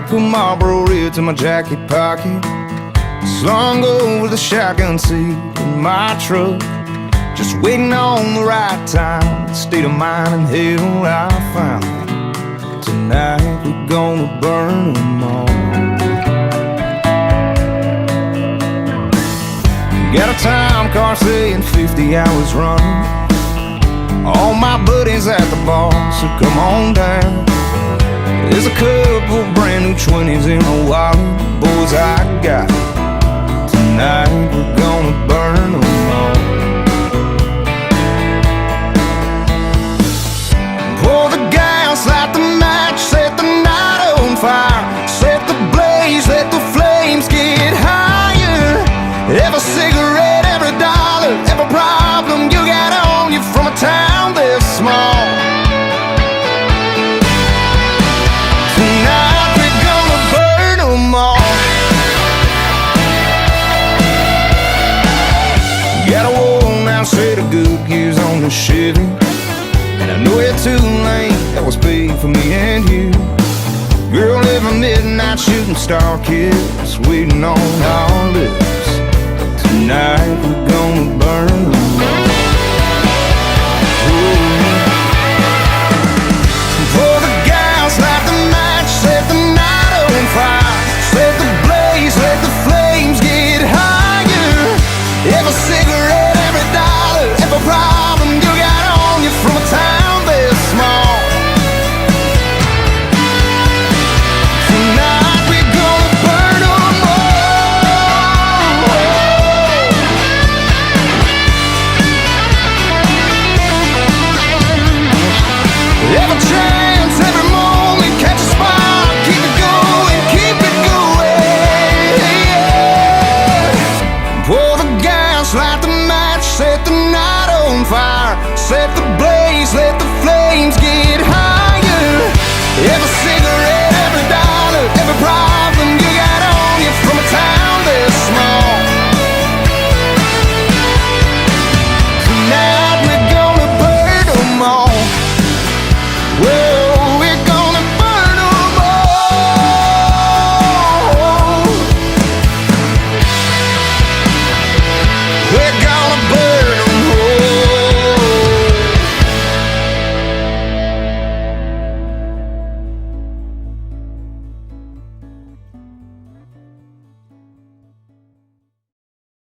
put Marlboro Red to my jacket pocket, slung over the shotgun seat in my truck, just waiting on the right time. The state of mind and hell I found. Tonight we're gonna burn them all. Got a time car saying 50 hours running. All my buddies at the bar, so come on down. There's a couple brand new 20s in a wallet. Boys, I got it. Tonight we're gonna burn them all. Pour the gas, light the match, set the night on fire. Set the blaze, let the flames get higher. Every cigarette, every dollar, every problem you got on you from a town this small. Tonight we're gonna burn them all. Got a worn out set of good gears on the Chevy, and I know it's too late, that was paid for me and you. Girl, every midnight shooting star kiss waiting on our lips. Tonight we're gonna burn them all. Pour the gas, light the match, set the night on fire. Set the blaze, let the flames get higher. Every cigarette, every dollar, every problem you got on you from a town this small. Tonight we're gonna burn them all. Every chance, every moment, catch a spark, keep it going, keep it going. Pour the gas, light the match, set the night on fire. Set the blaze, let the flames get